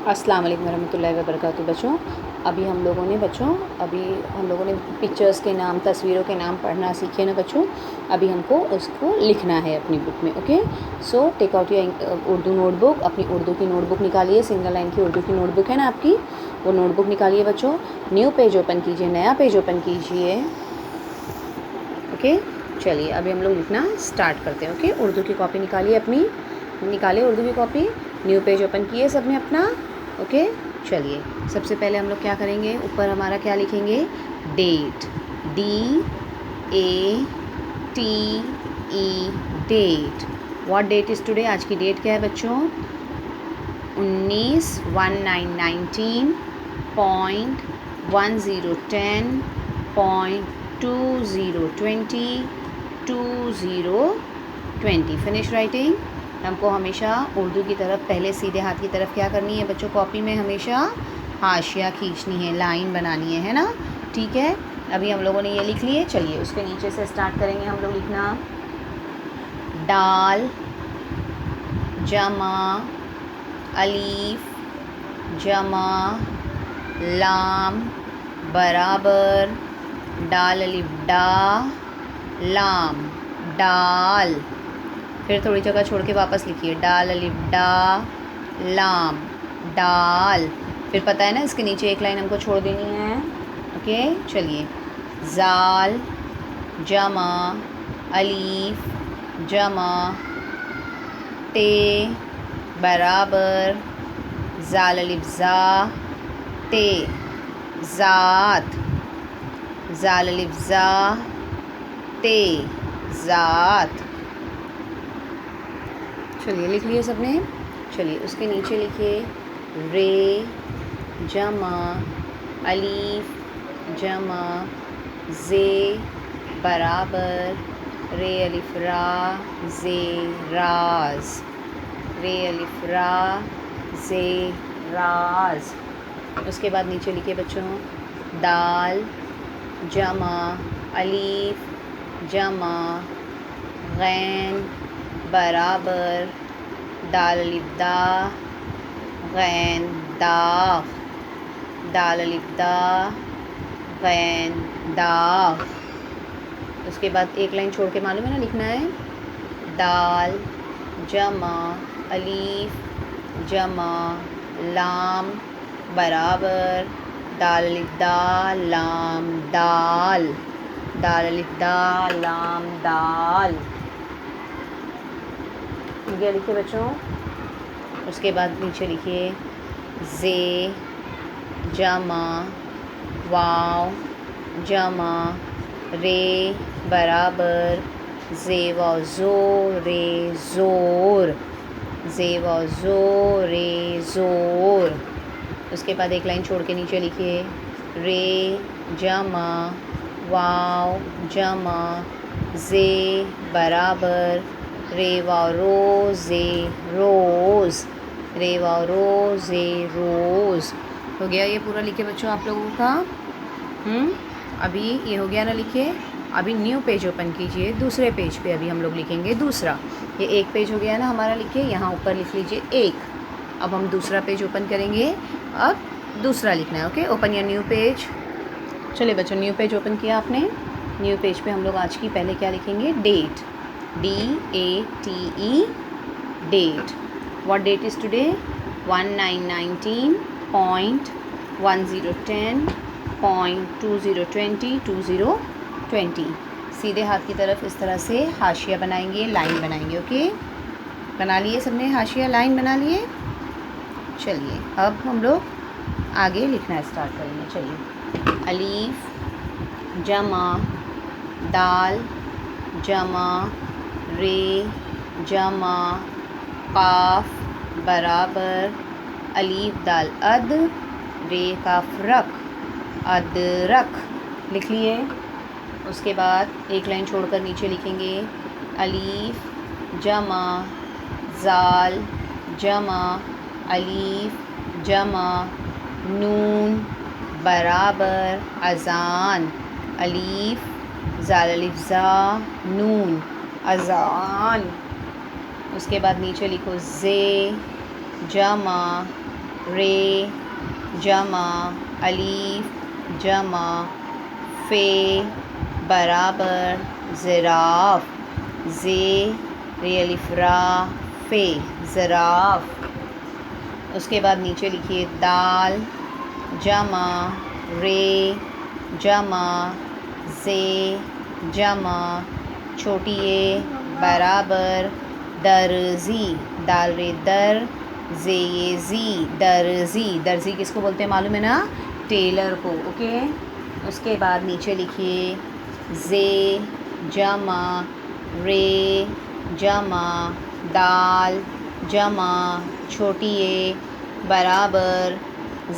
अस्सलाम वालेकुम रहमतुल्लाहि व बरकातुहू। बच्चों अभी हम लोगों ने पिक्चर्स के नाम, तस्वीरों के नाम पढ़ना सीखे ना बच्चों। अभी हमको उसको लिखना है अपनी बुक में। Okay, so take out your Urdu notebook. अपनी उर्दू की नोटबुक निकालिए, सिंगल लाइन की उर्दू की नोटबुक है ना आपकी, वो नोटबुक निकालिए बच्चों। न्यू पेज ओपन कीजिए, नया पेज ओपन कीजिए। ओके, चलिए अभी हम लोग लिखना स्टार्ट करते हैं। ओके, उर्दू की कॉपी निकालिए अपनी, निकालिए उर्दू की कॉपी। न्यू पेज ओपन किए सबने अपना। ओके, चलिए सबसे पहले हम लोग क्या करेंगे, ऊपर हमारा क्या लिखेंगे, date, DATE, date. What date is today, आज की डेट क्या है बच्चों, 19, 1, 9, 19.2010.2020 फिनिश राइटिंग। हमको हमेशा उर्दू की तरफ, पहले सीधे हाथ की तरफ क्या करनी है बच्चों, कॉपी में हमेशा हाशिया खींचनी है, लाइन बनानी है ना। ठीक है, अभी हम लोगों ने ये लिख लिए। चलिए उसके नीचे से स्टार्ट करेंगे हम लोग लिखना। दाल जमा अलीफ जमा लाम बराबर डाल अलिफ डा लाम डाल। फिर थोड़ी जगह छोड़ के वापस लिखिए, डाल अलिफ डा लाम डाल। फिर पता है ना इसके नीचे एक लाइन हमको छोड़ देनी है। ओके, चलिए जाल जमा अलीफ जमा ते बराबर जाल अलिफ जा ते ज़ात, जाल अलिफ जा ते ज़ात। चलिए लिख लिए सबने। चलिए उसके नीचे लिखिए रे जमा अलीफ जमा जे बराबर रे अलिफ रा जे राज, रे अलिफ रा जे राज। उसके बाद नीचे लिखिए बच्चों दाल जमा अलीफ जमा गैन बराबर दाल अलिफ दा गैन दाग, दाल अलिफ दा गैन दाग। उसके बाद एक लाइन छोड़ के मालूम है ना लिखना है, दाल जमा अलीफ जमा लाम बराबर दाल अलिफ दा लाम दाल, दाल अलिफ दा लाम दाल। ये लिखिए बच्चों। उसके बाद नीचे लिखिए जे जमा वाव जमा रे बराबर जे वाव ज़ो रे ज़ोर, जे वाव ज़ो रे ज़ोर। उसके बाद एक लाइन छोड़ के नीचे लिखिए रे जमा वाव जमा जे बराबर रे वाव रोज़े रोज़, रे वाव रोज़े रोज़। हो गया ये पूरा लिखे बच्चों आप लोगों का। अभी ये हो गया ना लिखे। अभी न्यू पेज ओपन कीजिए, दूसरे पेज पे अभी हम लोग लिखेंगे दूसरा। ये एक पेज हो गया ना हमारा, लिखे यहाँ ऊपर लिख लीजिए एक। अब हम दूसरा पेज ओपन करेंगे, अब दूसरा लिखना है। ओके, ओपन या न्यू पेज। चलिए बच्चों न्यू पेज ओपन किया आपने। न्यू पेज पे हम लोग आज की पहले क्या लिखेंगे, date, DATE date. What date is today, 19, 10.10.2020 सीधे हाथ की तरफ इस तरह से हाशिया बनाएंगे, लाइन बनाएंगे। ओके, बना लिए सबने हाशिया, लाइन बना लिए। चलिए अब हम लोग आगे लिखना स्टार्ट करेंगे। चलिए अलीफ जमा दाल जमा रे जमा काफ बराबर अलीफ दाल अद रे काफ रख अदरक। लिख लिए। उसके बाद एक लाइन छोड़कर नीचे लिखेंगे अलीफ जमा जाल जमा अलीफ जमा नून बराबर अज़ान, अलीफ जाल अलिफ ज़ा नून अज़ान। उसके बाद नीचे लिखो जे जमा रे जमा अलीफ जमा फ़े बराबर ज़िराफ़, ज़े रे अलिफ रा फ़े ज़िराफ़। उसके बाद नीचे लिखिए दाल जमा रे जमा ज़े जमा छोटी ए बराबर दर्जी, दाल रे दर जे ये ज़ी दर्जी। दर्जी किसको बोलते हैं मालूम है ना? टेलर को। ओके। उसके बाद नीचे लिखिए जे जमा रे जमा दाल जमा छोटी ए बराबर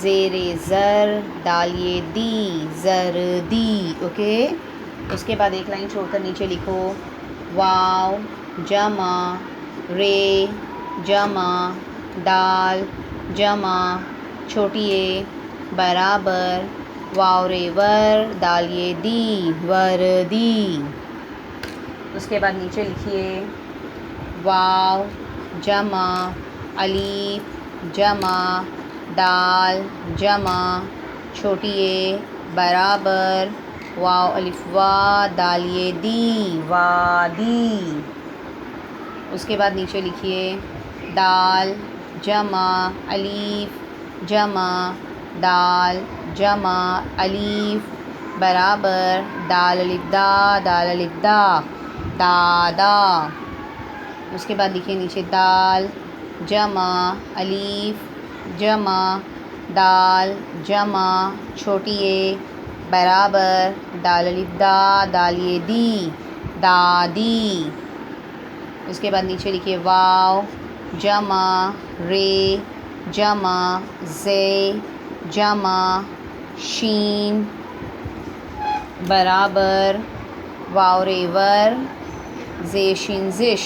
ज़ेरे ज़र दाल ये दी ज़र दी। ओके। उसके बाद एक लाइन छोड़कर नीचे लिखो वाव जमा रे जमा दाल जमा छोटी ए बराबर वाव रे वर दाल ये दी वर दी। उसके बाद नीचे लिखिए वाव जमा अलीफ जमा दाल जमा छोटी ए बराबर वाव अलिफ वा दाल ये दी वादी। उसके बाद नीचे लिखिए दाल जमा अलीफ जमा दाल जमा अलीफ बराबर दाल अलिफ दा दादा। उसके बाद लिखिए नीचे दाल जमा अलीफ जमा दाल जमा छोटी ए बराबर दाल अलिफ दाल ये दी दादी। उसके बाद नीचे लिखिए वाव जमा रे जमा जे जमा शीन बराबर वाव रे वर जे शीन जिश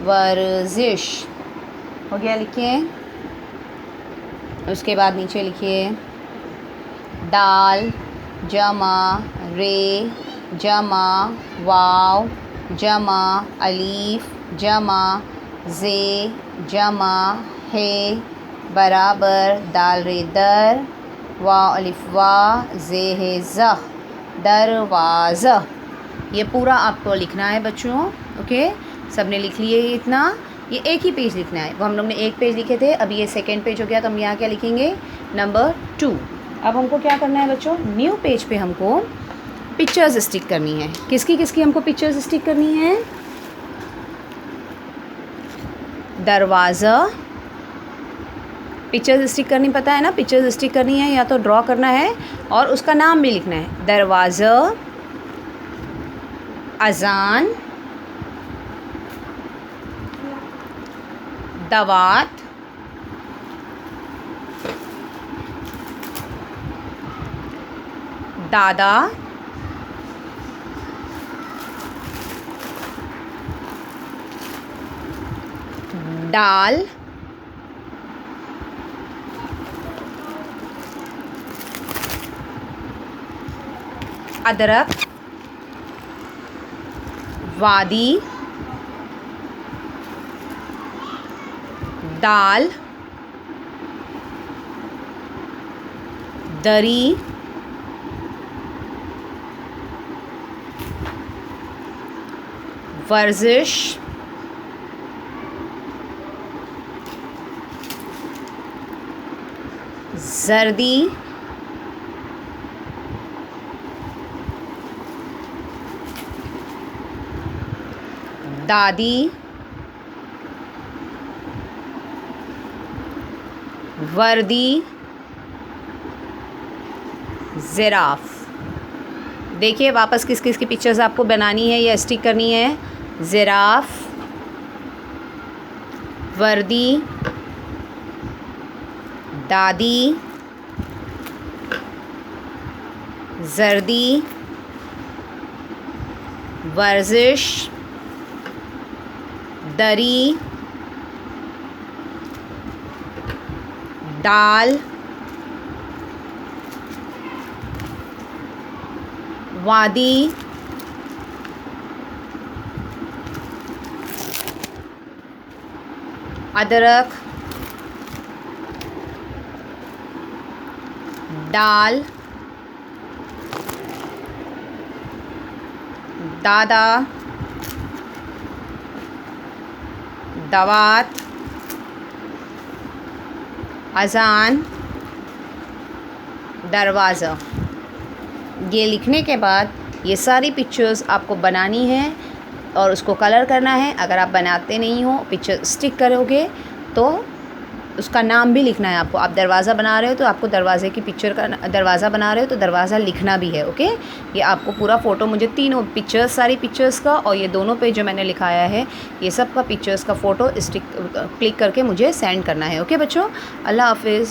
वर्जिश। हो गया? लिखिए। उसके बाद नीचे लिखिए दाल जमा रे जमा वाव जमा अलीफ जमा जे जमा है बराबर दाल रे दर वाव अलिफ वा जे है ज़ह दरवाज़ा। ये पूरा आपको लिखना है बच्चों। ओके। सबने लिख लिए इतना? ये एक ही पेज लिखना है। वो हम लोग ने एक पेज लिखे थे, अभी ये सेकंड पेज हो गया, तो हम यहाँ क्या लिखेंगे? नंबर 2। अब हमको क्या करना है बच्चों? न्यू पेज पे हमको पिक्चर्स स्टिक करनी है। किसकी किसकी हमको पिक्चर्स स्टिक करनी है? दरवाज़ा पिक्चर्स स्टिक करनी, पता है ना? पिक्चर्स स्टिक करनी है या तो ड्रॉ करना है और उसका नाम भी लिखना है। दरवाज़ा अजान दवात दादा दाल अदरक वादी दाल दरी वर्जिश जर्दी दादी वर्दी ज़िराफ़। देखिए वापस किस किस की पिक्चर्स आपको बनानी है या स्टिक करनी है। ज़िराफ़ वर्दी दादी जर्दी वर्जिश दरी दाल वादी अदरक दाल, दादा, दवात, अज़ान, दरवाज़ा। ये लिखने के बाद ये सारी पिक्चर्स आपको बनानी है और उसको कलर करना है। अगर आप बनाते नहीं हो, पिक्चर स्टिक करोगे तो उसका नाम भी लिखना है आपको। आप दरवाज़ा बना रहे हो तो आपको दरवाज़े की पिक्चर का, दरवाज़ा बना रहे हो तो दरवाज़ा लिखना भी है, ओके। ये आपको पूरा फ़ोटो, मुझे तीनों पिक्चर्स, सारी पिक्चर्स का और ये दोनों पे जो मैंने लिखाया है ये सब का पिक्चर्स का फ़ोटो स्टिक क्लिक करके मुझे सेंड करना है, ओके बच्चों। अल्लाह हाफ़िज़।